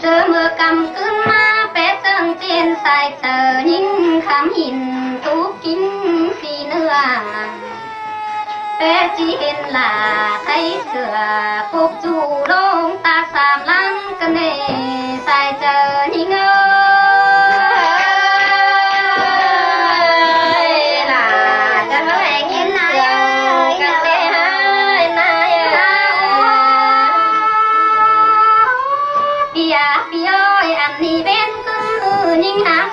Giờ mưa cầm cơn ma bé sơn trên sai tờ những khám hình tú kính phi nữa bé chỉ hiện là thấy sửa phục chủ đông ta sàm lăng cơn nề sai tờ những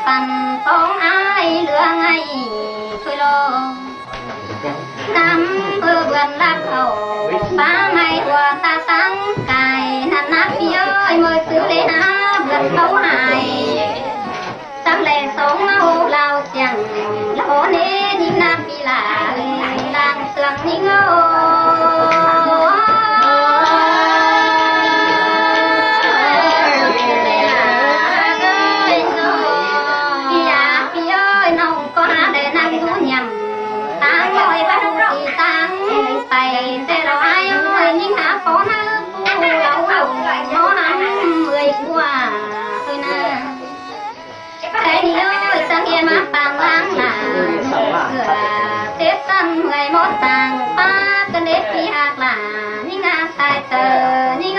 phần phong ai lừa ngay thôi lo năm mưa vườn lạc hậu ba ngày qua ta sáng cài năn nát phi ơi mời xứ lê ha vườn khấu hài sáng lệ sống hô lao chẳng lỗ nê nhìn nát phi là làng sương ní ngô mà bằng lăng là tết tân 11 tháng 3 cơn đế phi hạt là những sai tờ những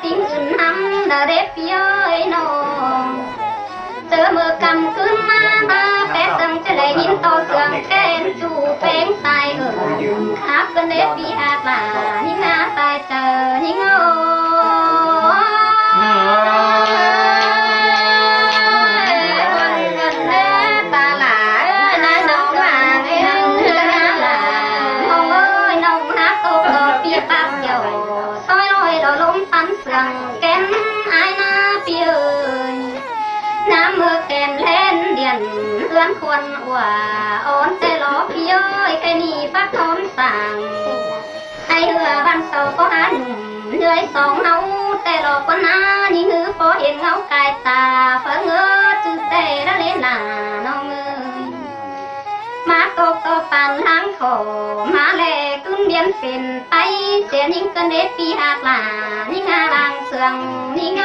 tiếng xuân hâm đờ đẹp phi ơi nô giờ mưa cầm cơn ma ba bé sân cho lấy nhìn to sương kén chu phèn tai ở khắp cơn đẹp phi hạt là những tai chờ những ươn khuôn của ôn tê ló phi ơi cái ni phát thốn sàng ai hừa ban sầu có hát lưới sóng nấu tê ló con á những ngữ có hiện ngấu cài tà phở ngơ chữ tê đã lên là nông ơi má tô tô bàn hang khổ má lệ cưng biến phiền tay sẽ những cơn đế phi hạt là những làng sương những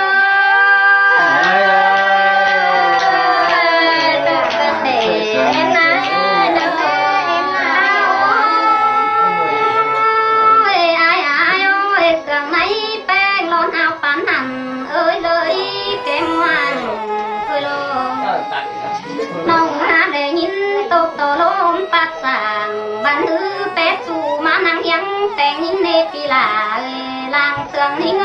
nông ha để nhìn tô tô lôm phát sàng ban hư bé su má nắng yang phèn nhìn nê phi là làng sương ní ngô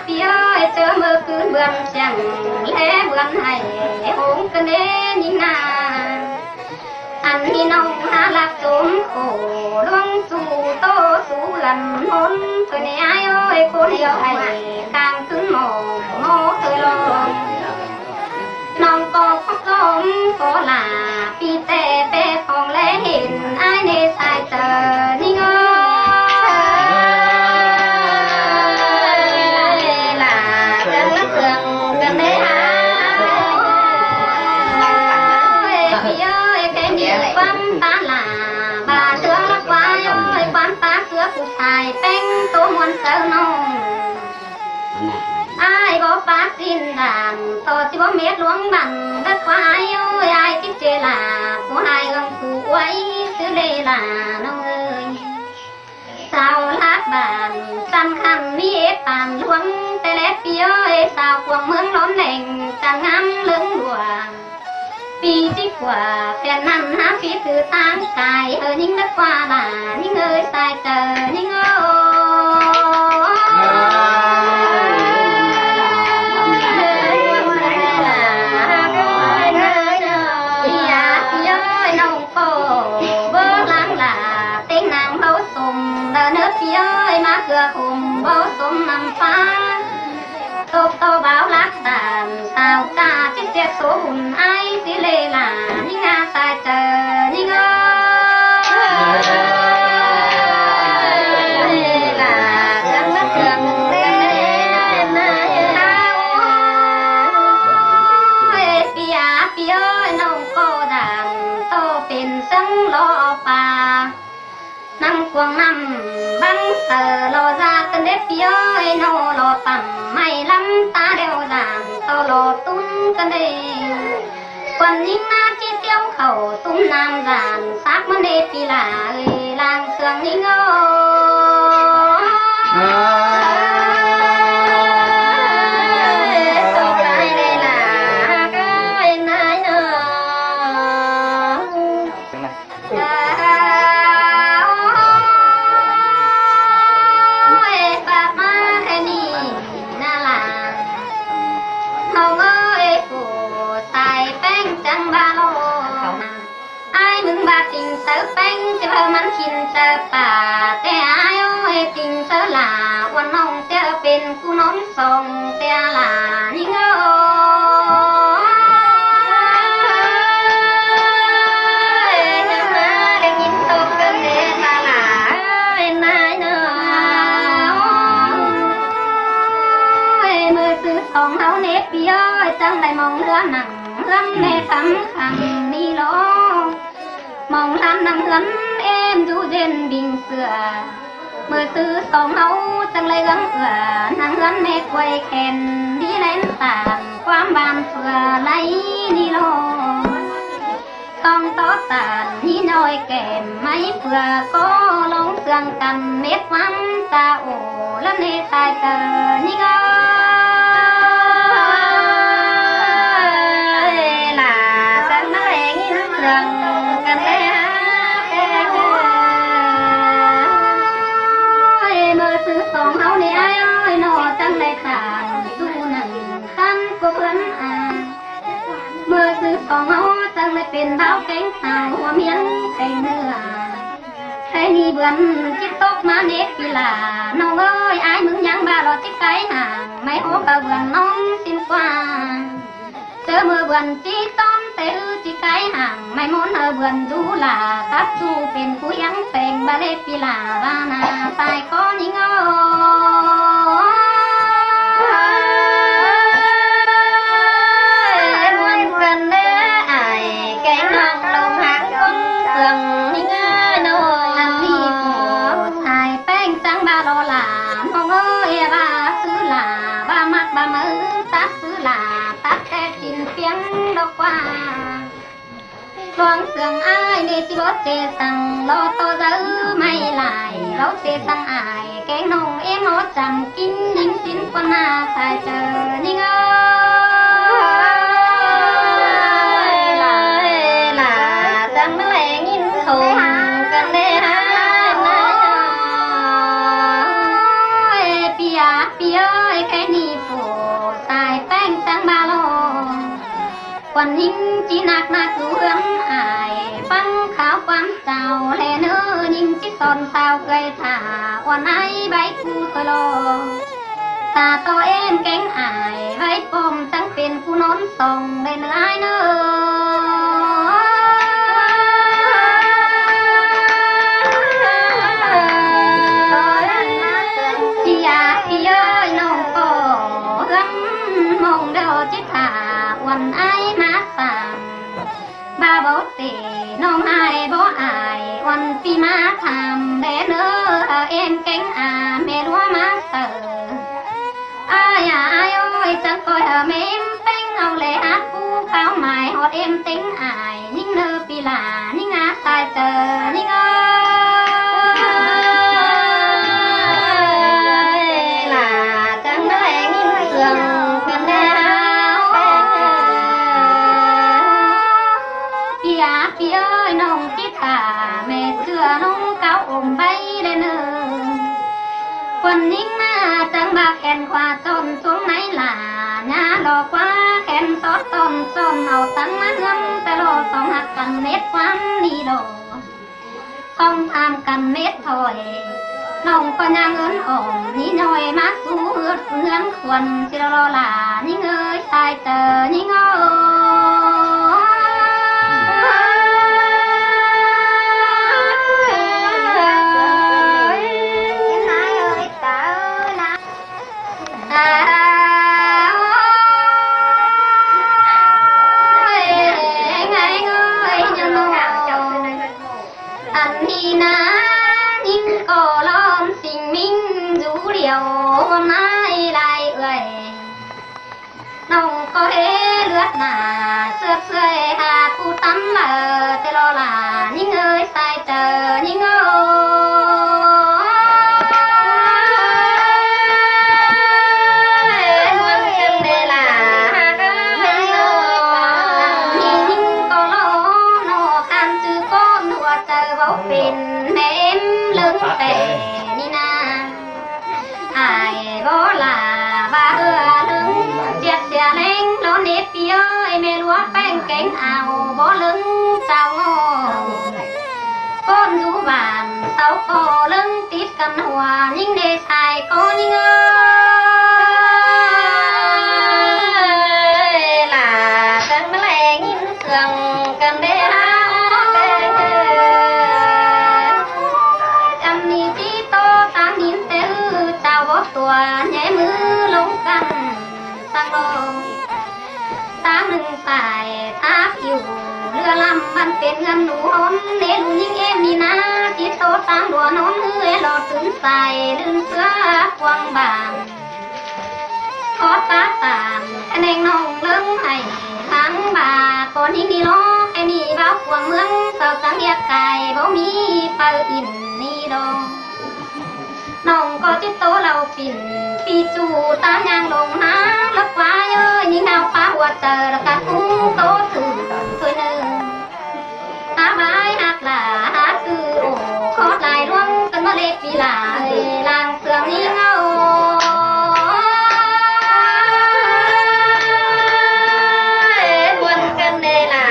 phi ơi chớ mơ cứ vườn chẳng lẽ vườn hay hôn cơn đế nhìn anh đi nông ha lạc trốn khổ luôn su tô su lần hôn thôi này ai ơi cô hiểu hay càng cứng mồ mồ thôi lo nông có khóc lom có là pi tê tê phòng lẽ hiện ai nê sai tờ đi ngơ là chân lớp tường gần đấy ha quan ta là bà sướng lắm quá ơi quan ta sướng phụ xài bánh tô muôn sơ nông ai có bác xin làm to chỉ có mét luống bằng đất quá ai ơi ai thích chơi là của hai găng phụ ấy xứ đây là nông ơi sao lát bàn จันขันมีเอตานหลวงแต่และปีเอ้ยสาวกวงเมืองร้อนแหล่งจันงามเลืองหลวงปีที่กว่าแฟนนั้นหาปีถือตั้งกายยิ่งนักกว่าหลายิ่งเอ้ยตายเจอยิ่งเอ้พี่เอ้ยมาเกลือคุมโบสมนำฟ้าโตโตบ่าวรักตามสาวกาที่เสียโสหุ่นไอสิเลลายิ่งอาตายเจอยิ่งเอ้ยลาจังนักเกลือมุงเล่นนาลาโอ้ยพี่อาพี่เอ้ยน้องโกดังโตเป็นสังรอป่านั่งควงน้ำบังเสอโลซากันเด็ดพี่เอ้ยโนโลต่ำไม่ล้ำตาเดียวดามโตโลตุ้นกันเดวันนี้นาจีเตี้ยวเข่าตุ้มน้ำดานซักมันเดปีลาเอ้ยลางเสืองนี่เงาtình sớ bánh cho vợมันขินเจอป่าแต่อายโอ้ยtìnhสลาวันน้องเจอเป็นกูน้องส่งแต่ลายิ่งโอ้จะมาได้ยินตกกันเดตาลาเอ้ยนายเนาะมือซื้อสองเฮาเน็ตพี่เอ้ยจังได้มองเรือหนังเรื่องแม่คำนี่ล้อมองลานนำเงินเอ็มดูเย็นบิ่งเสือเมื่อซื้อสองเฮาจังเลยเอื้องเอือนางเงินแม่ควยแขนดีแลนตามความบานเสือไหลนี่โลต้องต่อตานนี่น้อยแก่ไม่เผื่อก็ลงเสื่องกันเม็ดวันตาโอแล้วเนตายเจอนี่ก็ล่ะจังนั่นแหละงินเสื่องกันแต่ซื้อสองเฮาในไอ้อ้อยนอจังได้ตามดูหนังตั้งก็เพื่อนเมื่อซื้อสองเฮาจังได้เป็นเท้าแกงสาวหัวเมียนแกงเนื้อใครนี่เบือนจิตตกมาเน็กปีลาน้องเอ้ยไอ้มึงยังบ้ารอจิกไก่ห่างไม่โอ้กะเบือนน้องสิ้นกว่าเจอมือเบือนจีต้มแต่จิไก่ห่างไม่ม้วนเบือนดูลาทับจูเป็นผู้ยังแต่งบาเล็ปีลาบานาตายก็ยิ่งโอ้มวนกันเด้อไอ้แกงน้องลงหักคนเสื่องยิ่งโน่อันนี้ผู้ชายแป้งจังบาโลลาน้องเอ้ยบาซื้อลาบามักบามือตัดซื้อลาตัดแต่กินเพียงดอกว่าลวงเสื่องอ้ายในสิบเจสังโลโตเจอไม่ลายเราเจสังอายแกงน้องเอ็งโอจำกินยิ่งสิ้นกว่านาตายเจอยิ่งเอ้ยล่ะจังมาแหลงยินโถกันเด้ฮะปียาปีเอ้ยแค่นี้ผู้ตายแป้งจังบาโลวันยิ่งจีนักดูเอื้องอายฟังข่าวความเจ้าแลเนื้อยิ่งจิตอนสาวเกยถาวันไอใบกูตโลตาโตเอ็มแกงอายไว้ปมจังเป็นกูนอนส่งได้เนื้อไอเนื้อจียาพี่เอ้ยน้องโตเอื้องมองเดาจิตถาวันไอมาสามบาบ่เตน้องไอบ่อายวันปีมาทำแดนเนอเอ็มแกงอาเมรัวมาเตออายาอายโอ้ยจังคอยเมมเต็งเอาเลยฮักกูข้าวหมายฮอดเอ็มเต็งอายยิ่งเนอปีลายิ่งอาตายเจอยิ่ง พี่เอ้ยน้องจิตตาแม่เชื่อน้องเก้าอมใบเลยเนอคนนิ่งมาจังบาแขนขวาต้นสูงไหนล่ะหน้าหลอกว่าแขนซอดต้นส้มเอาตั้งมาเฮืองแต่รอต้องหักกันเม็ดความนี่ดอกต้องทำกันเม็ดถอยน้องก็ยังเอินอ่อมนี่หน่อยมาสู้เฮือนควรสิรอหลานี่เงยตายเตอนี่เงน้องก็เลือดหนาเสื้อเสื้อหาผู้ตั้มละแต่รอหลายิ่งเอ้ยตายเจอยิ่งเอ้เป็นแม่เลิกแต่นี่นาอายบ่ลาบ่เอื้อลึงเจียดเสียเล้งโลเน็ตพี่เอ้ยแม่ลัวแป้งแกงเอาบ่ลึงเจ้าก้นอยู่บ้านเต้าก็ลึงติดกันหัวยิ่งเดชายก็ยิ่งเอ้ยล่ะกันแมลงยิ่งเสื่องกันเด้ตัวใหญ่มือลงกันตั้งโลตาหนึ่งสายทับอยู่เรือลำมันเป็นเงินหนูหนเล่นยิ่งเอ็มนี่นะจิตโตตามดัวนนเฮือหลอดถึงใส่ลืมเสื้อควงบางขอตาตามคะแนนน้องเลิ้งให้ทั้งบาก่อนยิ่งนี่ล้อแค่นี้บ้าควงเมืองเสาสังเกียไก่บ่มีเปิดอินนี่ดองน้องก็จิตโตเราปิ่นปีจูตามยางลงน้ำลับว่าเอ้ยยิ่งเอาฟ้าหัวเจอแล้วกันอุ้งโตถึงถ้วยหนึ่งหาไม้หักหลาหาคือโอ้ขอลายร่วงกันมาเล็กปีหลาเอ้ยลางเสืองยิ่งเอาวนกันเนล่ะ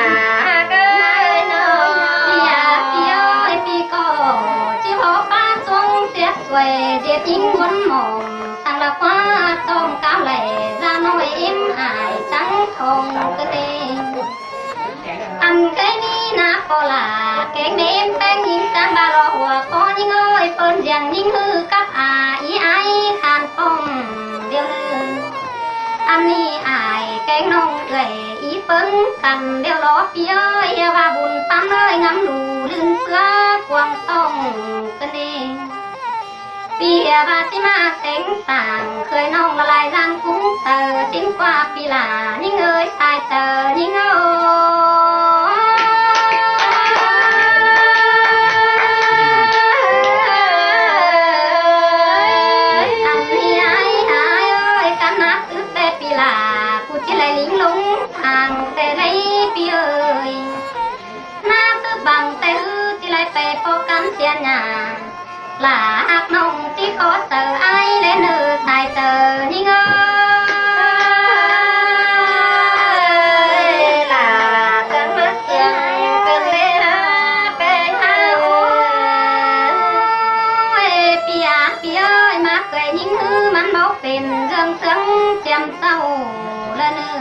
ก็เนาะอยากเที่ยวไอ้ปีก็จิพอป้าทรงเสียสวยเจ็บยิ่งวนหมองตั้งละฟ้าต้มก้าวไหลra nói em ai trắng thòng cơ tê ăn cái ní na có là cái em bánh nhìn sang ba lò hùa có những ơi phân rằng những hư cấp ý ai hàn phong điều lư ăn ní ai cái nông gầy ý phân cần điều ló phía ơi và bùn tắm ơi ngắm đủ lưng xưa quăng sông cơ têปีบาสิมาเต็งต่างเคยน้องละลายร่างฟุ้งเตอทิ้งกว่าปีหลายิ่งเอ้ยตายเตอยิ่งเอ้ยอันนี้ไอ้หายเอ้ยกันนักอึดแต่ปีหลากูจะไหลลิงลงทางแต่ไหลปีเอ้ยหน้าตื้อบังแต่จะไหลไปโปกันเสียหน้าหลาหักน้องที่ขอเตอไอ้และเนื้อสายเตอยิ่งเอ้ยหลากันมาเสียงกันเลยฮะเป็นฮะโอ้ยปีอาปีเอ้ยมาเกยยิ่งฮือมันบอกเป็นเรื่องเสียงเจียมเศร้าละเนื้อ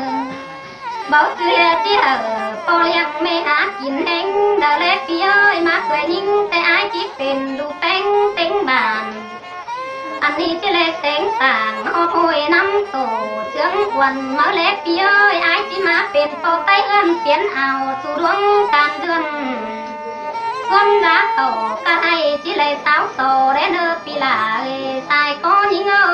บอกเสียที่พอเลี้ยงไม่หากินแห้งดาเล็กพี่เอ้ยมาเกยยิ่งแต่ไอ้จิตเป็นดูแป้งเต็งบานอันนี้ที่เล็กเต็งต่างเอาหวยน้ำโตเชื้องควันมาเล็กพี่เอ้ยไอ้ที่มาเป็นโตไต้เอื้อนเปลี่ยนเอาสู่ดวงการเดือนคนรักโตก็ให้ที่เล็กสาวโตและเนื้อปีหลาตายก็ยิ่งเอ้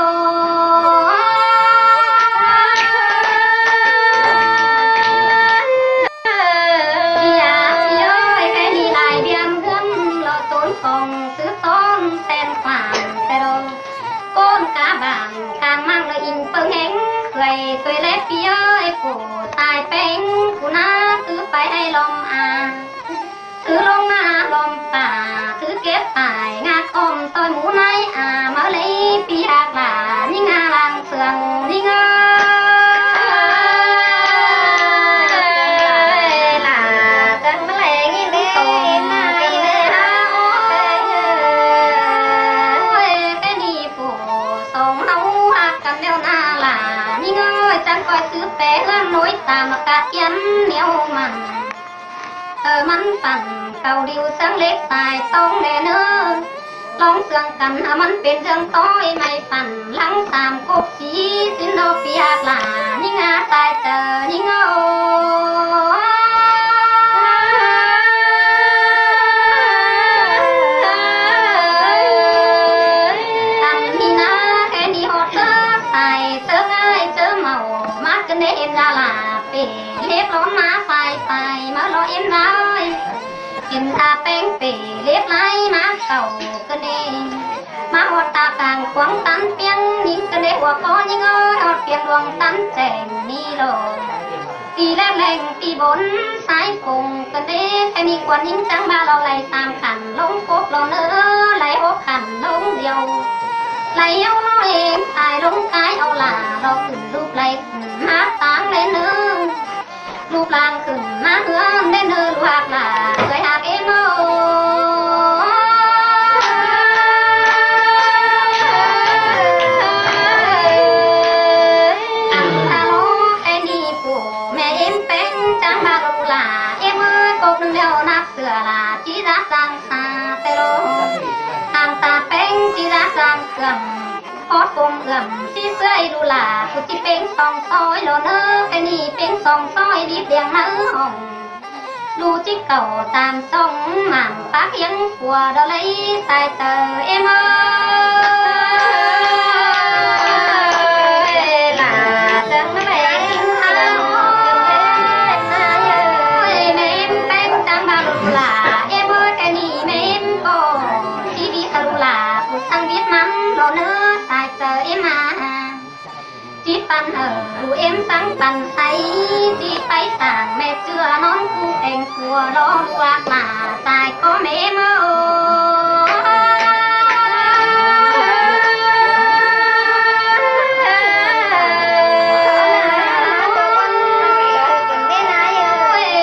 ของซื้อต้นแตนขวานแต่โดนก้นกาบางกางมั่งเลยอิงเปิงแห้งเคยตัวเล็กพี่เอ้ยผู้ตายเป็นผู้น่าซื้อไปให้ลมอา phải ngạc ôm tôi mũ nay à mở lấy pi hạt là đi ngang làng sườn đi ngang là chân mới lệ nghiêng đi tôm cái đi phủ sống nấu hạt cầm đeo na là đi ngang chẳng coi sứ bé hơn nối ta mà cả kiếm neo mặnมันปั่นเก่าดิวสังเล็กตายต้องแน่เนื้อลองเสื่องกันมันเป็นเรื่องต้อยไม่ปั่นหลังสามกบสีสินดอกเปียกหลานี่งาตายเจอนี่งาโอทำนี่นะแค่นี้หอดเจอใส่เจอง่ายเจอเมามากันได้เอ็นดาลาเปเล็บร้อนมาไฟมาlo em nói em ta bén bể liếp lái má cầu cái này má hoa ta càng quăng tán biếng những cái này hoa có những ơi hoa tiền luồng tán chèn đi rồi kỳ lem leng kỳ bốn sái cùng cái này cái này quan những trắng ba lo lại tam khẩn lông cốt lo nữa lại hốt khẩn lông điều lại yêu nói em tài lông cái ao là lo từng lúc lại hát táng lên nữaลูกลางขึ้นมาเฮือนได้เนื้อลูกหักหล่าเคยหักเอ็มโออันทะโลแค่นี้ปู่แม่เอ็มเป็นจังบาลูลาเอ็มเอ้ยกบหนึ่งเดียวนับเสือลาจีรักจังซาเตโลทางตาเป็นจีรักจังเกื่อมพอดกลมเกื่อมที่เสื้อดูลาผู้ที่เป็นสองซอยโลเนอร์แค่นี้เป็นสองซอยดีเดียงเนื้อห้องดูจิกเก่าตามทรงหม่ำปากยังกลัวดอเลยตายเตอเอ็มเอ้ยลาจังแม่ฮัลโหลแม่เป็นจังบาลุลาเอ็มเอ้ยแค่นี้แม่ก็ชีวิตฮาลุลาผู้สังวิทมันโลเนอร์ตายเตอเอ็มมาจีปันดูเอ็มสังปันใสจีไปต่างแม่เจือน้องกูเองกลัวร้องกว่ามาตายก็แม่เมื่อ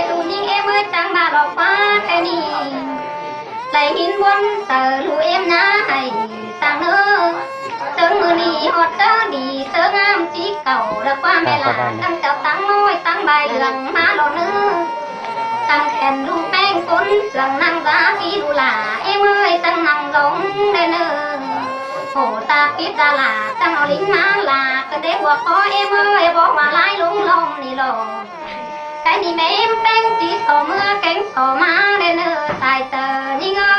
ดูยิ่งเอ็มเมื่อจังมาหลอกฟ้าแค่นี้ไหลหินวนเสือดูเอ็มนะให้สั่งเนื้อเสือมือนีหอดเสือดีเสืองามจีเก่าแล้วว่าแม่หลานตั้งเจ้าตั้งน้อยตั้งใบเหลืองมาหล่อเนื้อตั้งแขนดูแป้งฝนเสืองนั่งร้าพี่ดูหล่าเอ็มเอ้ยตั้งนั่งร้องได้เนื้อโหตาปิดตาหล่าตั้งเอาลิ้นมาหล่าก็เด็กหัวคอเอ็มเอ้ยบอกว่าไล่ลงลมนี่หล่อไก่นี่แม่เอ็มแป้งจีต่อเมื่อแกงต่อมาได้เนื้อตายเตอยิ่งเอ้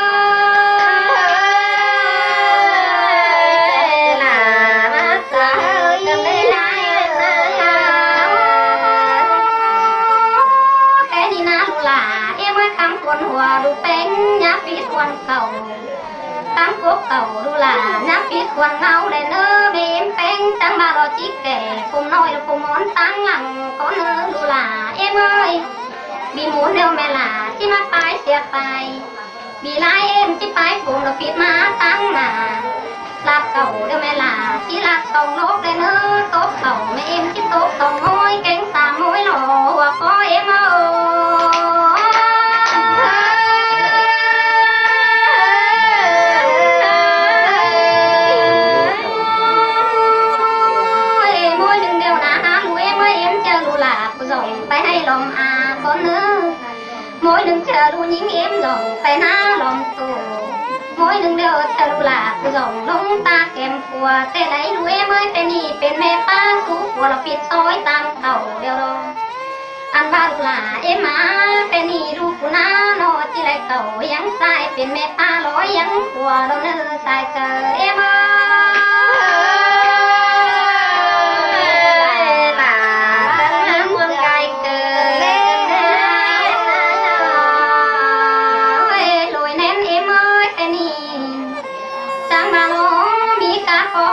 หัวดูแป้งยับปีทวนเก่าตั้งกบเก่าดูหลายับปีทวนเงาได้เนื้อเบมแป้งตั้งบาเราจิกแก่ปุ่มน้อยปุ่มม้อนตั้งหลังก็เนื้อดูหลาเอ็มเอ้ยบีหมูเดียวแม่หลาที่มาปลายเสียไปบีลายเอ็มที่ปลายปุ่มเราปิดมาตั้งหนาลาบเก่าเดียวแม่หลาที่ลาบสองโลกได้เนื้อโต๊ะเก่าแม่เอ็มที่โต๊ะสองม้อยแกงสามม้อยหล่อหัวก็เอ็มเอ้ไปให้ลมอาคนเนื้อmỗi đừng chờ đu những em rồng phải ná lòng tù mỗi đừng đều chờ đu là cứ rồng lông ta kèm của tê lấy đu em ơi tê nì bên mẹ pa sú của là phít soi tam tàu đều đâu ăn ba đu là em á tê nì đu của ná nó chỉ lại tàu yang sai bên mẹ pa lối yang của đâu nữ sai chờ em ơi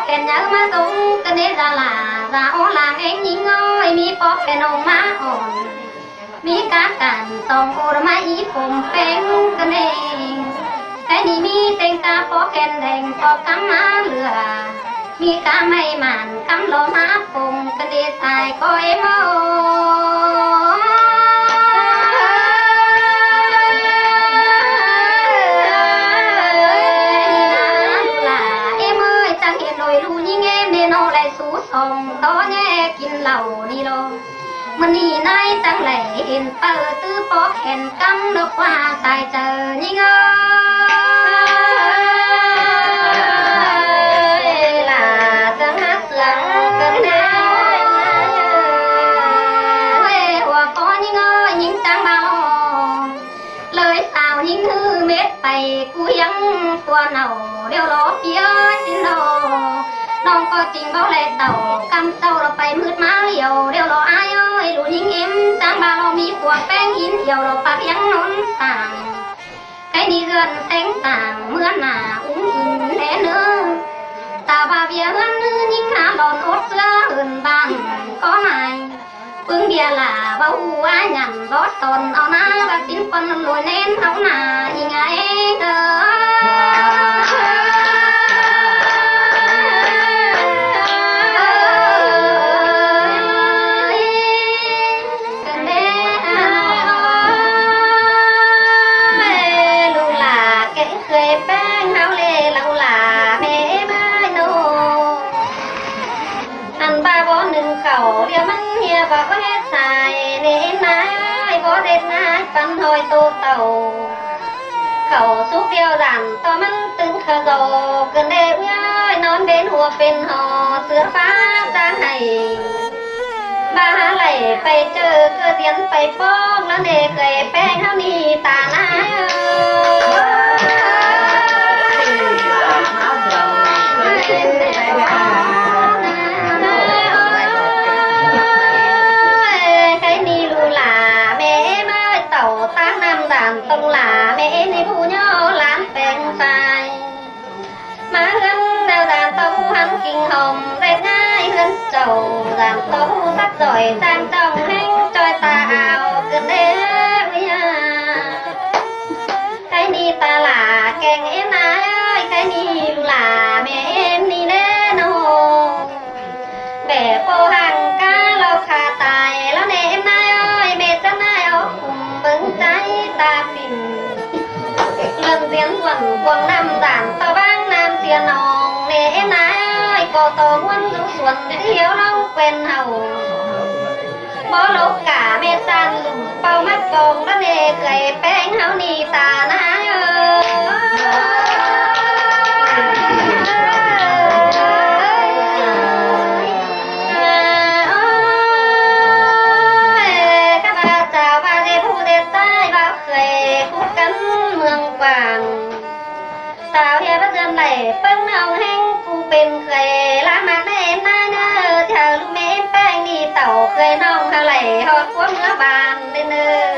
kèn nhớ má tung cái nế ra ô làng em nhí ngôi mi bó kèn ông má hồn mi cá cạn tông ô ra má ý phùng phèn cái nế ไอ้นี่มีเต็งกาปอแกนแดงปอกำมาเหลือมีกาไม่หมันกำโลมาปงกระเดสายก้อยโมส่งต้อแง่กินเหล่านี่โลมันนี่นายตั้งไหลเห็นเปิดตื้อปอกแขนกำนกว่าตายเจอนี่เงยล่ะจังหักหลังกันแน่เว้หัวก้อนนี่เงยยิงจังเบาเลยสาวยิงฮือเม็ดไปกูยังตัวเน่าเดี๋ยวรอเพี้ยสินโนน้องก็จริงเบาแลเต่ากำเศร้าเราไปมืดมาเหี่ยวเดี๋ยวเราอายเอ้ยดูยิงเอ็มจางบาเรามีพวกแป้งหินเหี่ยวเราปากยังนนต่างไอ้นี่เรือนแสงต่างเมื่อหน้าอุ้งอินแน่เนื้อตาบาเบียเฮือนนื้อยิงขาหลอนอดเสื้อเหินบางก็ไม่ปึ้งเบียล่ะเบาหัวหยันรถตนเอาหน้าบักปิ้นคนลอยเน้นเอาหน้าอีไงบอกว่าเฮ็ดสายเน้นนายบ่เด็ดนายปันหอยตูเต่าเขาสุกเดียวดันต่อมันตึงขะโดเกินเด็กย้อยนอนเบนหัวเป็นหอเสือฟ้าจางให้บ้าไหลไปเจอเกลือเตียนไปป้องแล้วเด็กเคยแป้งเท่านี้ตาหน้าตรงหลาแม่ในผู้ย่อล้านแปลงไฟมาเฮือนแนวดานเต้าหันกิ่งหอมเร็ดง่ายเฮือนเจ้าดานเต้าซักจ่อยจางจ้องแห้งจอยตาเอาเกินเด้อใครนี่ตาหลาแกงเอ็นนายใครนี่ลูหลาแม่เอ็นนี่แน่นโหแบบโปหังกาเราขาตายแล้วเนมนายเอ้ยเมจันนายเอาเบิ่งใจตาปิ่นเลื่อนเสียนวันควงน้ำด่านตะบ้างน้ำเสียนองเนนายก็โตวันรู้ส่วนเที่ยวเราเป็นเฮาบ่ลกกะเมจันลุ่มเป่ามัดกองแล้วเนเคยแป้งเฮานี่ตาหน้าเอ้สาวเฮียพระเจ้าไหลเปิ้งเอาแห้งกูเป็นเคยละมาแม่หน้าเนื้อเธอลูกแม่แป้งนี่เต่าเคยน้องเขาไหลหอดหัวเมื่อบานเนื้อ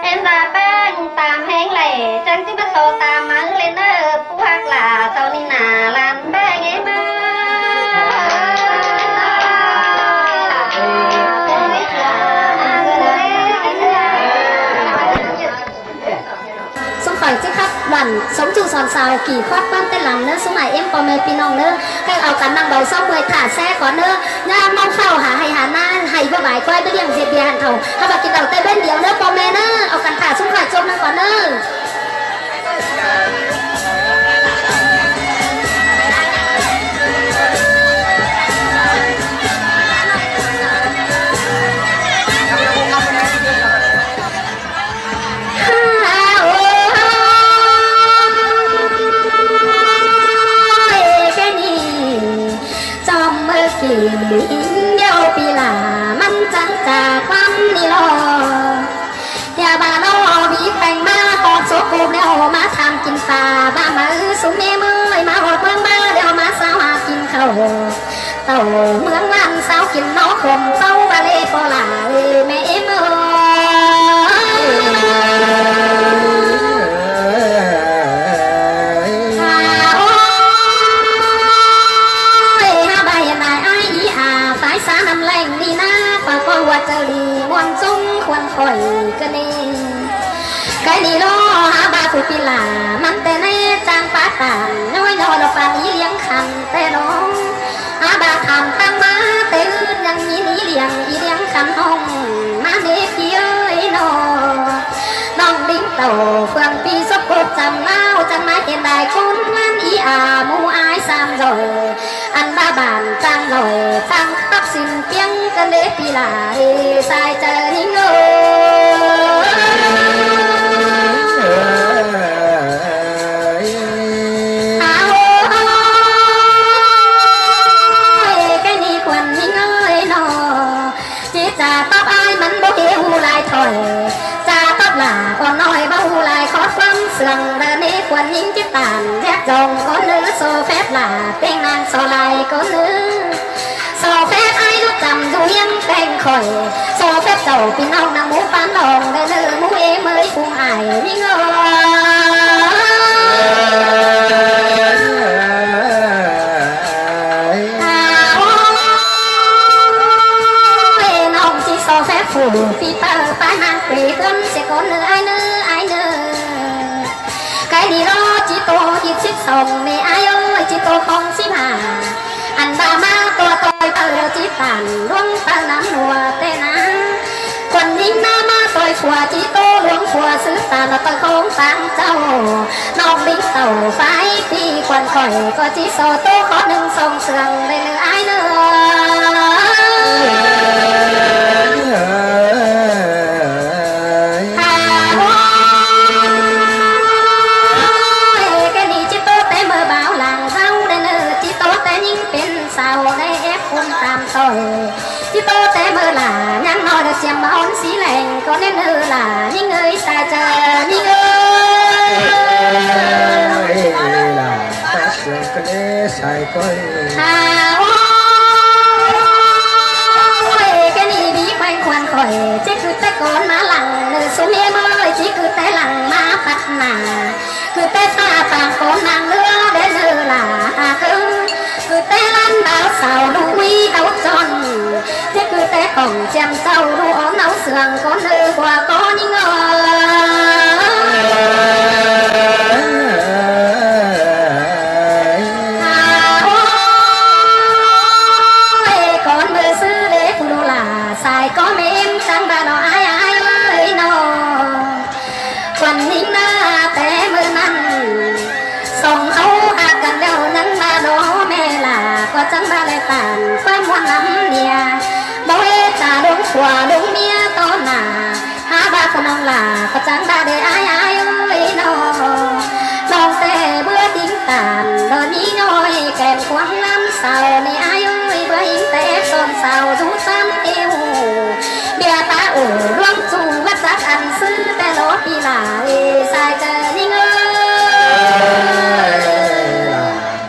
เอ็นตาแป้งตามแห้งไหลจังที่มาโซตามมาเลนเนอร์ผู้หักหล่าเจ้านี่นาลานแป้งไงมาจิครับหวันสมจูสอนสาวกี่ควัดปั้นเต้นหลังเนื้อสมัยเอ็มปอเมปีน้องเนื้อให้เอากันนั่งเบาซ้อมเบยขาแซ่ก่อนเนื้อย่ามองเข้าหาให้หาหน้าให้บ่บ่ายก้อยไปเลี้ยงเสียเบียหันเขาถ้ามากินเต่าเต้นเบ้นเดียวเนื้อปอเมเนื้อเอากันขาซุ้มขาจมนั่งก่อนเนื้อเดี๋ยวปีหลามันจังจากความนี่รออย่าบ้าน้องมีแป้งมาขอโซโกเดี๋ยวมาทำกินปลาบ้ามาสุเมมือมาหอดเมืองบ้าเดี๋ยวมาสาวหากินข้าวเต่าเมืองล้านสาวกินน้องขมเต้าบาเล่ปอหลาแม่เมื่อว่าเจ้าดีมวนจงควรคอยกันเอง cái đi lo há ba phụ phi làมันแต่ในจางป้าต่างน้อยน้อยเราปานนี้เลี้ยงคันแต่น้องหาบาคำตั้งมาแต่อื่นยังมีนี้เลี้ยงอีเลี้ยงคันห้องมาเด็กพี่เอ้ยน้องดิ้งเต่าเฟืองปีสกปรกจำเล่าจังไม้เห็นได้คนงานอีอามูอายสามrồiอันบ้าบานจังเลยตั้งตักสินเปียงกันเด็กพี่ลาสายเจอนิ่งเอ้còn nói bao lại khó phân sườn ra nế quần những chiếc tàn thép dòng có nữ xô phép là tên nàng xô lại có nữ xô phép ai lúc chầm dù yên tên khỏi xô phép dầu pin ông nàng mũ bán đồng để nữ mũ ế mới phung ải những phủ phi tờ phá nàng quỷ tâm sẽ có nữ ai nữ cái đi đó chỉ tô chỉ xích sòng mẹ ai ơi chỉ tô không xích hà anh bà má tôi tờ chỉ tàn luôn tờ nắm nùa tê ná quần nín na ma tôi phùa chỉ tô luôn phùa xứ tàn là tôi không tàn châu nông đinh tàu phái phi quần khỏi có chỉ sò tô khó nâng sông sườn về nữ ai nữa chứ tôi té mơ là nhang nói được xem mà ôn xí lành có nên nữ là những người sai chờ những người là ta sướng cái đấy sai coi cái này bí quanh khoan khỏi chứ cứ té con má lằng nữ xuống em ơi chỉ cứ té lằng má bắt nà cứ té pha vàng con nàng nữa để nữ là cứ té lăn bao xào đuôi áo tròn thế cứ té cổng chèm sau đu ốm nấu sườn có nữ qua có những con mơ sư để phụ đồ là xài có mấy em chẳng bà nó ai ơi nó quần nín na té mơ năn sông ấu hạ cần đeo nắng ba đó mẹ là có chẳng ba lại tàn phải muốn lắm nè bao hết ta đúng quà đúng mía to nà ha ba con ông là có chẳng ba để ai ơi nó nông tè bữa tính tàn đôi ní nhoi kèm quăng lắm sao nè ai ơi bữa hình tè son sao rú tan yêu bia ta ủ loang chung bắt giác ăn sư tè lót đi là sai chờ ninh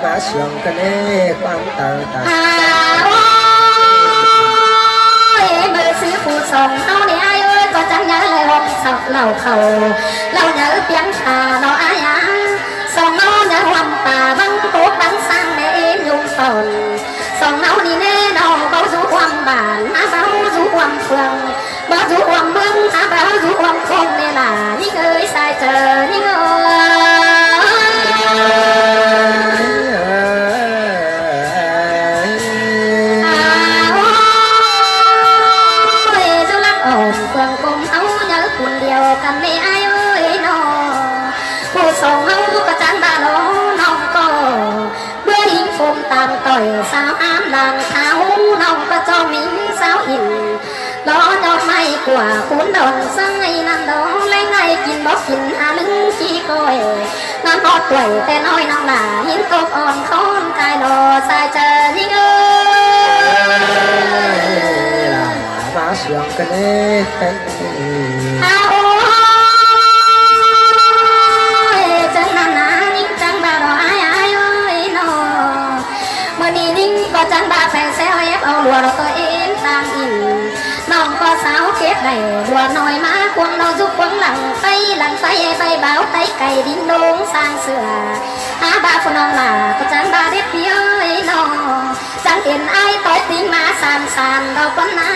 ta sướng cái này quan tờ ta mơ sư phụ sống áo này ai ơi có chẳng nhớ lời hồn sọc lầu khẩu lâu nhớ tiếng thà nó ai sống nó nhớ hoàng tà băng cố bắn sang mẹ em dùng phồn sống nó đi nè nó bao rú hoàng bản bao rú hoàng phường bao rú hoàng mương bao rú hoàng không nên là những người sai chờ những cần mẹ ai ơi nó phụ sống hâu có chẳng bà nó nông có bữa hình phùng tàn tỏi sao ám làng tháo nông có cho mình sao hình đó nhọt may của cuốn đòn say nằm đó lấy ngay kín bóp kín hà lưng chi coi nằm hót tuổi tên nói nông là hiến tốt on con cài đồ sai chờ những ta sướng cái này có chẳng ba phèn xéo ép ao lùa nó tôi em sang in nòng có sáo kết đầy lùa nồi má quăng nó giúp quăng lặng tay bay báo tay cày đinh đốn sang sửa ba phụ nòng là có chẳng ba đếp phía ơi nó chẳng tiền ai tối tính má sàn đâu con ná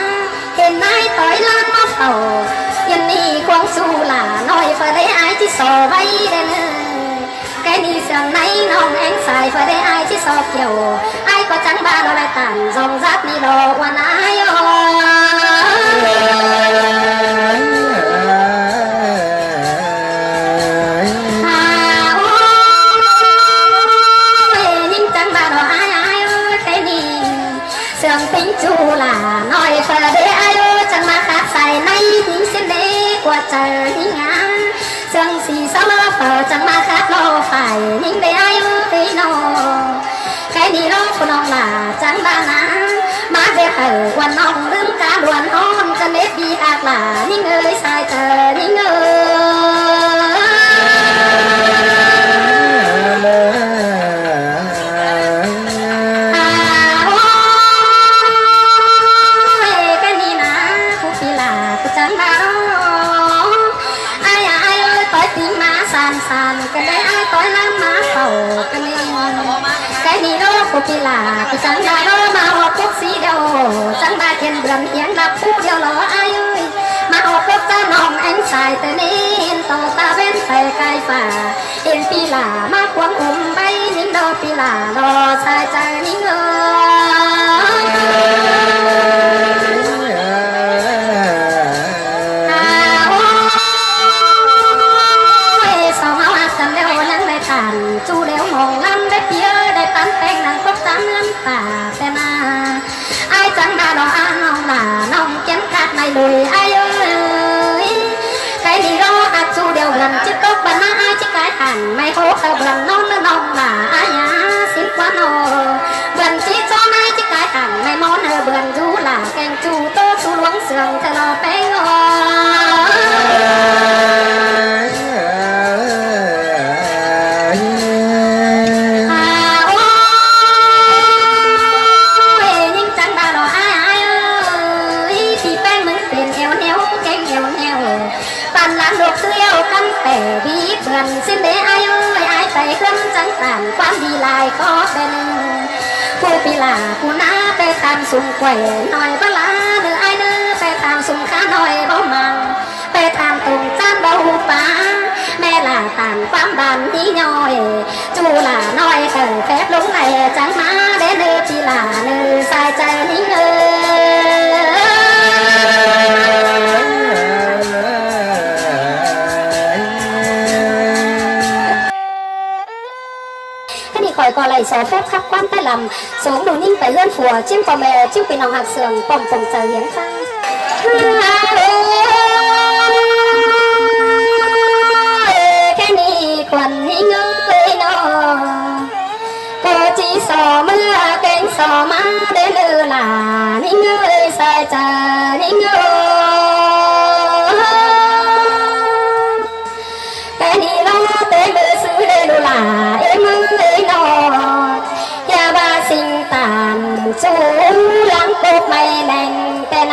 hiện ai tối lan móc tàu yên đi quăng su là nói phải lấy ai chỉ sò vay đen cái đi sườn này nong anh xài phải lấy ai chỉ sò kiểu ai có trắng ba nó lại tàn dòng rác đi đồ quan ai tính chu là nói phở để ai ơi chẳng mà khác xài nay thì xin để qua trời đi ngã chẳng xì sao mà phở chẳng mà khác lo phải nhưng để ai ơi nó cái đi nó của nó là chẳng ba ná má về hở quan ông đứng cả đoàn hôn cho nếp đi hạt là những ơi sai trời những sàn cái đấy ai tối lắm má phầu cái gì đó của chị là cái chẳng là đó mà họ quốc sĩ đâu chẳng ba trên đường hiến đạp phú điều đó ai ơi mà họ quốc gia nòng anh xài từ nên tàu ta bên thầy cai phà yên pi là má quăng bay những đâu pi là lo sai trái những chu đéo mòn lắm đấy kia đây tán tên nàng cốc tán lắm tà tên ai chẳng đã đó ăn nong là nong chén cát này lùi ai ơi cái gì đó hạt chu đéo lần chiếc cốc bà na ai chiếc cái hàng mày hố tao lần non nong là ai á xin quá nó gần chỉ cho ai chiếc cái hàng mày món ở vườn du là canh chu tô chu luống sườn theo lo bé để biết gần xin để ai ơi ai tay khăn trắng tàn quan đi lại có bên cô bị là cô ná bê tam sùng quẩy nói bá lá đưa ai đưa bê tam sùng khá nói bó màng bê tam tùng chan bầu phá mẹ là tàn quám bàn đi nhoi chú là nói thở phép đúng này chẳng má để đưa chỉ là nơi sai trái ní khỏi còn lại số phép khắc quan tay làm xuống đồ ninh phải lươn phùa chim cò mè chim quỳ nòng hạt sườn bồng bồng trời hiến pha cái ni quần hi ngơi nó cô chỉ sò mưa kênh sò má đến lư là hi ngơi sai trời hi ngơi cái ni nó tới lư xứ đây lù là em ơi nó nhà ba sinh tàn chú lăng cột mày đành tên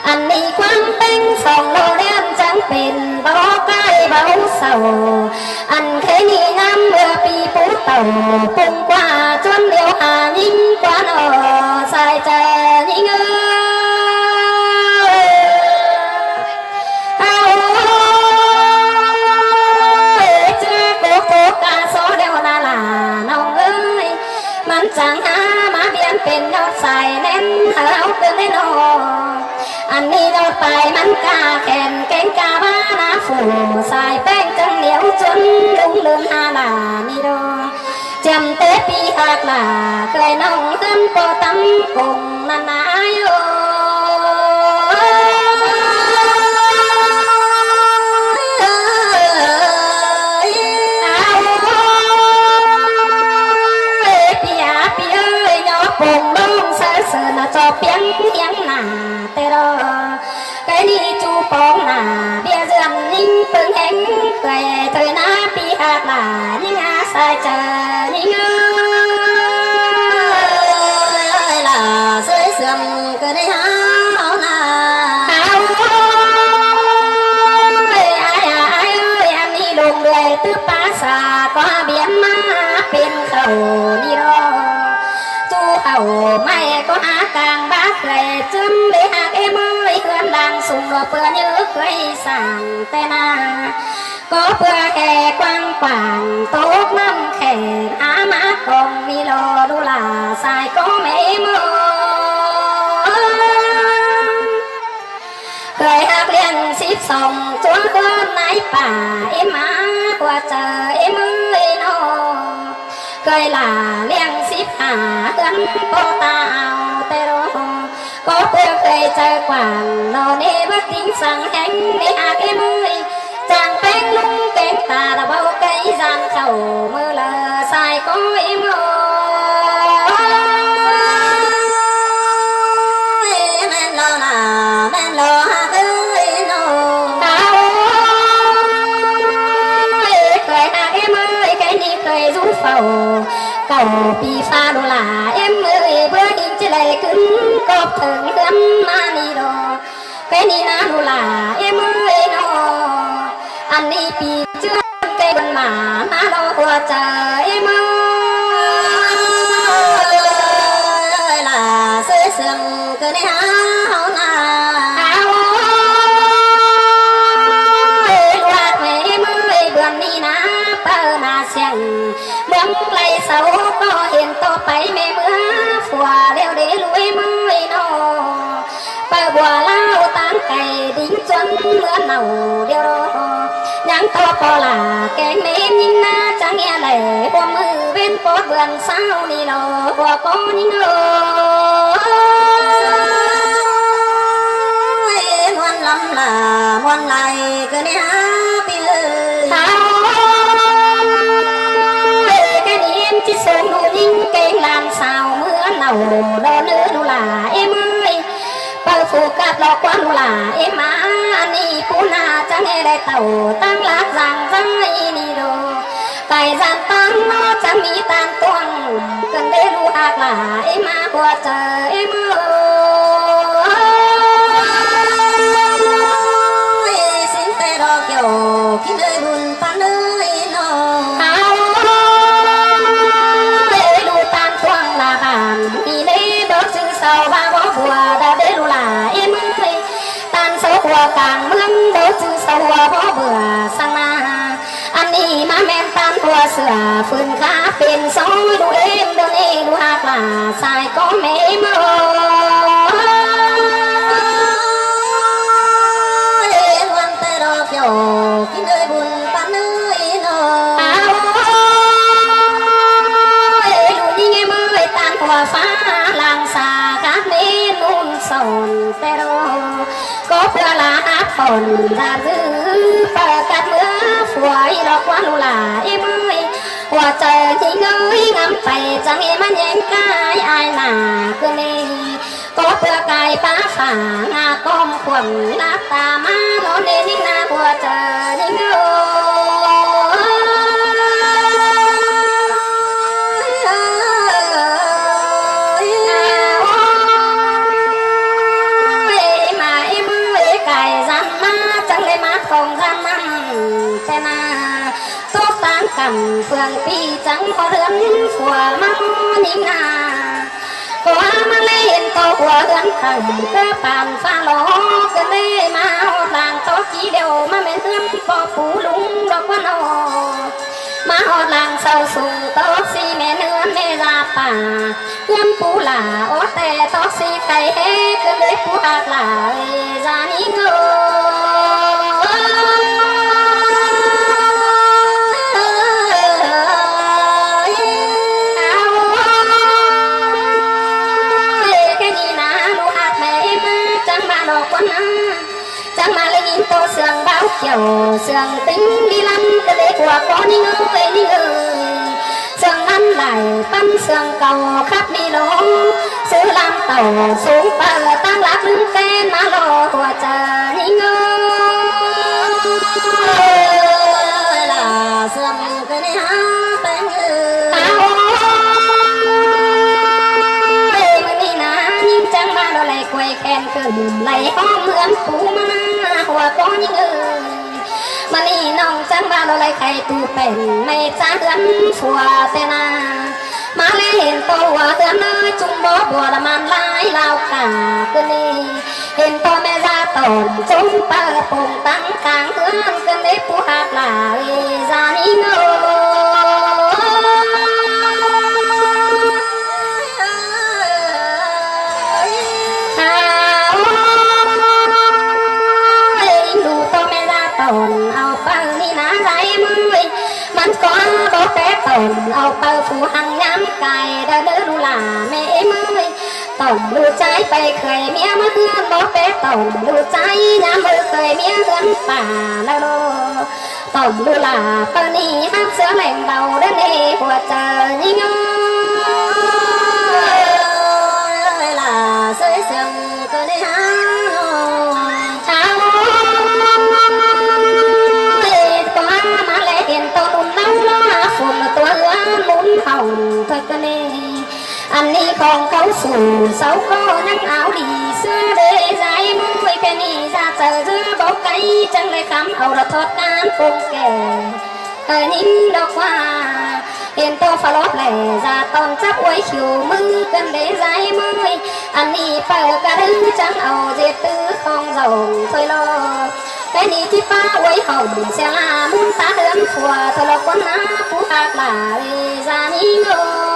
anh đi quăng tinh sòng lô đen trắng pin bó cái báu sầu anh thế ni ngắm mưa pi phú tàu cùng qua chuân liêu hà nhinh qua nọ sai trời nhinh chẳng há má biếnเป็นยอดใส่เน้นเอาขึ้นได้นออันนี้ยอดไปมันกาแขนเก่งกาบ้านาฝูใส่แป้งจังเหนียวจนลุงลืมหาลานี่ดอจำเตะปีหักลาเคยน้องขึ้นโปตั้มคงนานายโอcùng đông sơ sơ là cho biến tiếng là tê đô cái đi chú bóng là bia dường ninh phương hẹn cười thời na pi hạt là ninh á sai chờ ninh ơi là sơi sườn cơ đây háo là háo ơi ai ơi anh đi đồn người tư pa xà qua biển má bên khẩu đi đô hầu mày có há càng bác cười chấm để hạt em ơi hương làng สุ่มรอเปื่อเนื้อเคยสั่งแต่นาก็เพื่อแก่กว้างกว่างโต๊ะน้ำแข็งอามาคงมีรอดูลาสายก็ไม่มอเคยหักเลี้ยง12จวนคนในป่าเอ็มมากว่าเจอเอ็มเอ้ยนอเคยล่าเลี้ยง15เอื้อนโปตาเอาแต่รอก็เพื่อเคยเจอกว่างนอเนบักทิ้งสั่งแห่งในหากเอ็มเอ้ยจางแป้งลุงแป้งตาละเบาไก่จานเข่าเมื่อละสายก็เอ็มโอแม่นรอละแม่นรอหักเอ้ยโนเคยหักเอ็มเอ้ยไก่นี่เคยรู้เฝ้าเก่าปีฟ้าดูลาเอ็มเอ้ยเบื่อหิงจะเลยขึ้นกบถึงเฮือนมานี่ดอกไก่นี่นาดูลาเอ็มเอ้ยโนอันนี้ปีเชื่อเกินมาดอกหัวใจมาล่ะเสื่อเสื่อมเกินหาเอาหน้าว่าแม่เมื่อยเบื่อนี่นะเปิดหน้าเสียงเมืองไรเสาก็เห็นต่อไปแม่เมื่อฝัวเร็วเดี๋ยวรวยเมื่อยนอเปิดบัวเล่าตามไก่ดิ้งจนเมื่อเน่าเดียวรอยังต่อพอละแกงเมนยิ่งน่าจังเงี้ยเลยหัวมือเว้นปอดเบือนเศร้านี่รอหัวก้อนยิ่งมวนลำละมวนไหลก็เนี่ยปีเลยแกนี่เอ็มจิตส่งดูยิ่งเก่งลานสาวเมื่อเน่าดอเนื้อดูหล่าเอ็มเอ้ยเปิดฟูกัดหลอกกวนดูหล่าเอ็มมานี่ปูนาจังเอได้เต่าตั้งหลักสั่งจังนี่โดไก่จานตั้งนอจะมีตานตวงกันได้รู้หากหล่าเอ็มมาหัวใจเอ็มสินแต่ดอกเกี่ยวคิดเลยบุญปานเลยนอดูตานตวงลาบานนี่เด้ดอกซื้อเสาบ้าบ่บัวดาเด้รู้หล่าเอ็มเสาหัวกลางเมืองเดือดจื้อเสาหัวบ่เบื่อสังนาอันนี้มาแม่นตามหัวเสือฝืนขาเป็นซอยดูเอ็มเดินเองดูหากลาสายก็ไม่เมื่อวันแต่ดอกโยกินเลยบุญปานเนยนอดูนี่ไงเมื่อตามหัวฟ้าลางสากัดเมนุ่นสนแต่ดอกก็เพื่อลาฝนราดื้อเปิดกัดเมื่อฝวยดอกว่าลูลาเอ็มเอ้ยหัวใจที่เงยงำไปจังเอมันแย่งกายอายหนาคือนี่ก็เพื่อกายป้าฝ่างาก้อมขวัญนักตามาโนเนนี่นาหัวใจที่เงเฟืองปีจังพอเรือนฝัวมานิ่งนาก็มาเล่นโตหัวเรือนขังก็ปานฟ้าล้อก็เลยมาหลังโตจีเดียวมาเม่นเรือนปอปูลุงดอกวันอมาหอดหลังเศร้าสูงโตสีแม่เนื้อแม่ราป่าเพื่อนปูหล่าโอแต่โตสีไก่เฮก็เลยปูหากหล่าจานิโกจังมาเลยยินโตเสืองเบาเขียวเสืองติ้งดีลำก็เลยกว่าก้อนนี่เงยนี่เงยเสืองนั้นไหลปั้นเสืองเก่าครับมีลงซื้อลำเต่าสูงเปิดตั้งหลักลืมแฟนมาหลอกหัวใจนี่เงยล่ะเสืองก็ได้หาแปลงมือนี่นะยิ่งจังมาโดนไหลกวยแคนเกิดไหลห้องเหมือนปูมาหัวก้อนยิ่งมานี่น้องจังมาโดนไหลไข่ตูเป็นไม่จ้าเดือนฝัวแต่นามาเล่นตัวเดือนเลยจุ่มบ่บัวละมันลายลาวขาคือนี่เห็นตัวแม่ราต tồn chúng ta cùng tăng càng hướng cơn lấy phù hạt lại ra đi ngô đủ to mẹ ra tồn ao bao đi ná dây mươiมันก็บอกแต่ตนเอาเป่าผู้หังย้ำไก่เดินดูหล่าแม่มือตนดูใจไปเคยเมียมาเพื่อนบอกแต่ตนดูใจย้ำมือเคยเมียเพื่อนป่าแล้วตนดูหล่าปนีฮักเสือแหล่งเบาเดินเอหัวใจยิ่งล่าเสือเสืองก็ได้หาเช้าฝุ่นตัวเอื้อมุนเข่าเธอกันเองอันนี้ของเขาสู่เสาก็นั่งเอาดีเสื้อเดยใจมือแค่นี้จะเจอเธอบอกไกลจังเลยคำเอาละทอดการปงแก่นิ่มดอกว่าเห็นตัวฟลอดแหล่จะตอนจับไว้ขิวมือกันเดยใจมืออันนี้เปิดกระดึงจังเอาเจ็ดตื้อของเราเคยรอcái đi chỉ pa quay hồng xe la muốn ta hướng phùa thôi là con ná phú hạt là ra ní ngô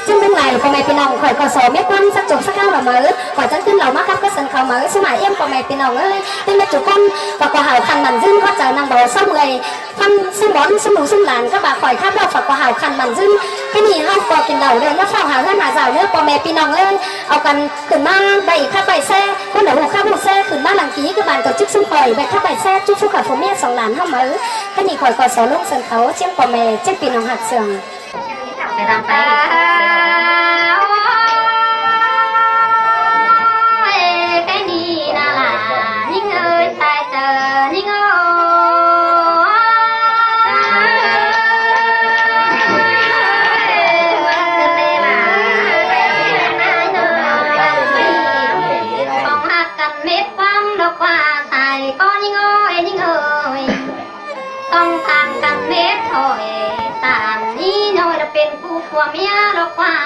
chân bên này của mẹ pin nòng khỏi cò sổ mét quan sắc chụp sắc cao là mới khỏi chânขึ้นเหล่ามากครับก็สันเขาmới số mãi em của mẹ pin nòng ơi tên mẹ chủ con và quả hảo khăn màn dưng có chờ nàng bò xong người phân xung bón xung đủ xung làn các bà khỏi khắp đâu và quả hảo khăn màn dưng cái gì không có tiền đầu đây nó phao hảo hơn mà giàu nữa của mẹ pin nòng ơiเอากันขึ้นมาใบข้าใบแซ่คนเดี๋ยวข้าบุแซ่ขึ้นมาหลังกี้ก็บานtổ chức xung khỏiใบข้าใบแซ่จุ๊บขphổ mẹ sòng làn không mới cái gì khỏi cò sổ lông sân khấu chiếm của mẹ chiếc pin nòng hạt sườnไปทำไปcái đi là những ơi sai chờ những ơi còn hạt cành mét quăng đâu qua xài có những ơiต้องทางกันเม็ดถอยตามนี้น้อยจะเป็นผู้ผัวเมียดอกว่า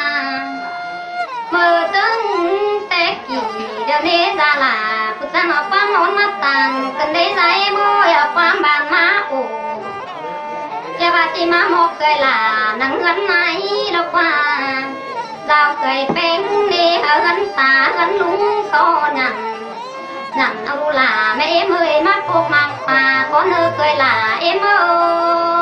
เมื่อตึงแต่กี่เดี๋ยวนี้จะลาพุทธนอป้ามอนมาตันกันได้ไรมวยเอาความบางมาอูจะว่าที่มาหมกเคยลานังเงินไหนดอกว่าเราเคยเป็นนี่เงินตาเงินลุงก็นั่นnặng au là mẹ em ơi mắt cô mang mà có nơi cười là em ơi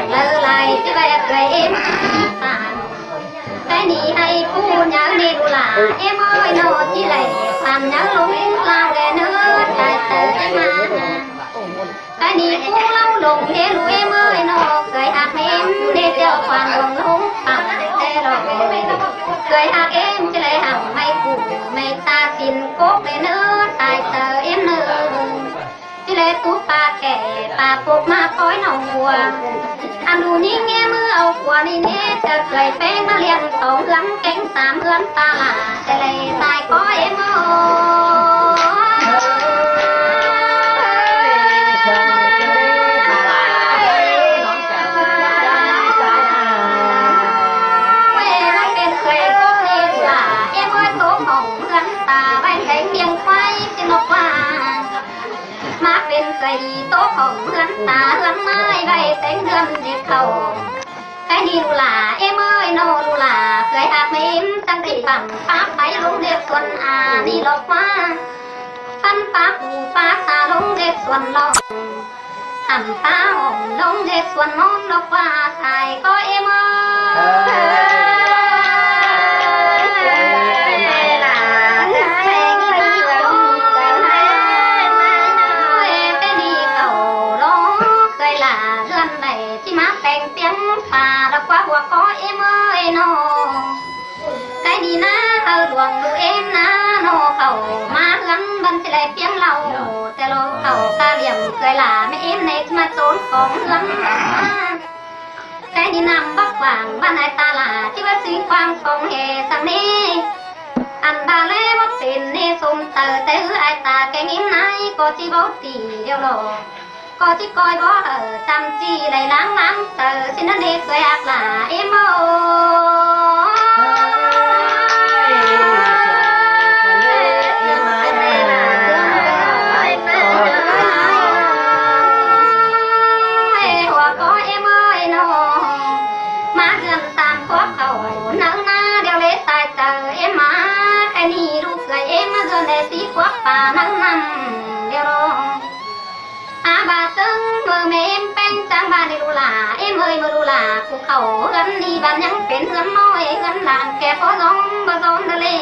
lời lại cái bài cười em cái ní hay phu nhớ đi đủ là em ơi nó chỉ lại làm nhớ lúng lao để nữa tại tự em cái ní phu lâu lùng thế đủ em ơi nó cười hạt em để cho hoàn lùng lúng bằng thế rồi cười hạt em chỉ lại hằng mày phụ mày ta xin cốt để nữa tại tự em nữa chỉ lại tú pa kẻ pa phục ma khói nồng bùa anhดูนี่แง่มือเอาขวานี่เน่จะเคยเป็นมาเรียนสองเอื้อนแก๊งสามเอื้อนตาหลาแต่เลยตายก็เอ็มโอเมื่อเราเป็นเคยก็เลี้ยงหลาเอ็มโอโต้ของเอื้อนตาไว้ใส่เพียงไฟเป็นนกว่ามาเป็นเคยดีโต๊ะของเอื้อนตาเอื้อนไม้ใบเต็งเดือนเด็กเขาcái đi đủ là em ơi nó đủ là cười hạt mềm tăng thị bằng pháp bay lung đẹp xuân à đi lọt qua phân pháp phù pháp xa lung đẹp xuân lọt hẳn phá hồng lung đẹp xuân mong lọt qua xài có em ơi cái đi na ở ruộng đủ em na nô khẩu má lắm bắn sẽ lại tiếng lầuแต่lô khẩu ca điểm cười là mấy em này mà trốn không lắm cái đi nằm bắc vàng ban ai ta là chỉ có suy quang không hề sang đi ăn ba lê bóc tiền nê xôm tờ tế hứa ai ta cái nghiến này có chỉ bó tỷ điều lộ có chỉ coi bó ở chăm chi đầy láng láng tờ xin nó đi cười ác là em ơi tí quát bà nắng nằm đeo đồ bà từng mơ mẹ em bánh trang bà đi đu là em ơi mơ đu là cụ khẩu gắn đi bàn nhắn bên hướng môi gắn làng kẻ phó giông bà giông đơ lê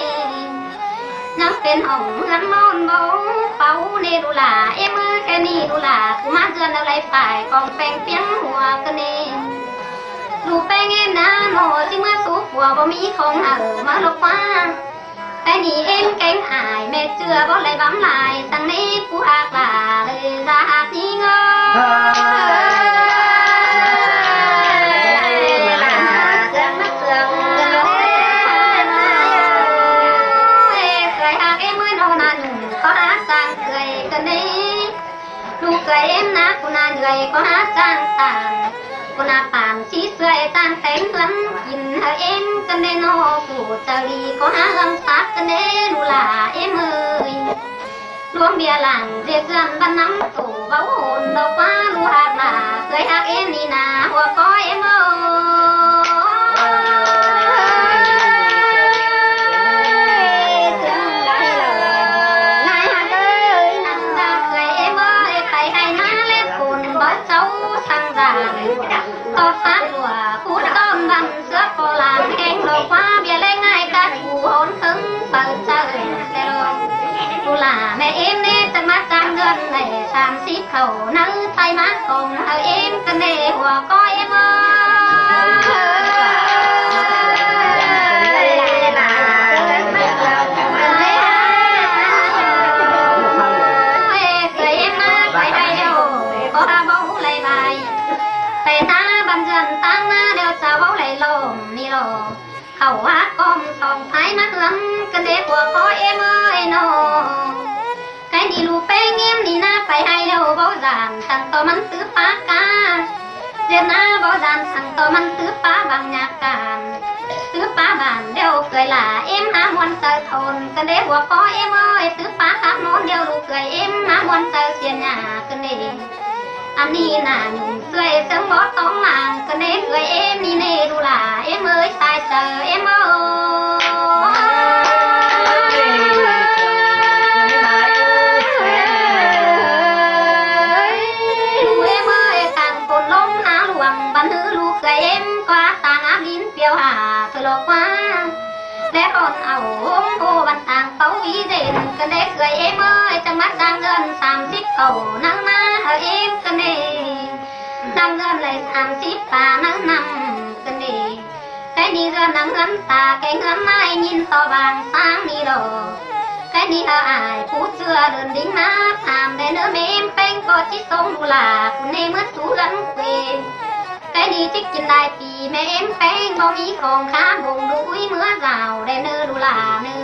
nhắn bên hồng gắn môn bấu bấu nê đu là em ơi kẻ đi đu là cụ má dườn đâu lại phải còn phèn tiếng hùa cơ nê đủ bánh em đã nổ chứ mưa số của bà mỹ không ở mà lộc qua cái gì em cánh ải mẹ chưa có lại bấm lại sang đây phú hạc là lời ra hạt đi ngơ cười hạc em mới đâu nà có hát sang cười cần đi đủ cười em nát của nà người có hát sang tàn cô na bàn chỉ sưởi tan cánh lắm nhìn hơi em cần nên nó phủ trời đi có há gầm sát cần nên đủ là em ơi luôn bia làng dệt dần ban nắm tủ báu hồn đâu quá lu hạt là cười hạt em đi nà hoa có em ơi to phát lùa phút con bằng sữa cô làm khen đồ quá bia lên ngay ta chủ hồn hứng phật trời cô là mẹ em nè tận mắt trang gần này sàn xít khẩu nắng tay mắt cùng hơi em cần để hòa coi em khẩu hát con thòng thái mắt lắm cần để của có em ơi nó cái đi lù bê nghiêm đi na phải hay đâu bao giàn thằng to mắn tứ phá ca riêng na bao giàn thằng to mắn tứ phá bằng nhạc càn tứ phá bàn đều cười là em há muôn tờ thôn cần để của có em ơi tứ phá hát món đều đủ cười em há muôn tờ xiên nhà cần để anh đi nà nhung cười sớm bó tóm làng cần để cười em đi nè đủ là em ơi sai sợ em ơi em ơi càng cồn lông ná luồng bắn hư lu cười em qua tàng áp lín phiêu hà thôi lo quá để còn ảo hôm hồ bắn tàng tấu ý rền cần để cười em ơi trong mắt đang gần sàm xích cầu nắng na ở em cần để đang gần lại sàm xích và nắng nằm cần để cái đi ra nắng gắn ta cái ngắm ai nhìn to vàng sáng đi đồ cái đi ở ai phút xưa đơn đính má làm để nữa mẹ em bênh có chiếc sông đủ là cũng nên mất chú gắn quê cái đi trích trên đài thì mẹ em bênh bao ý còn khá vùng đuối mưa rào để nữa đủ là nữa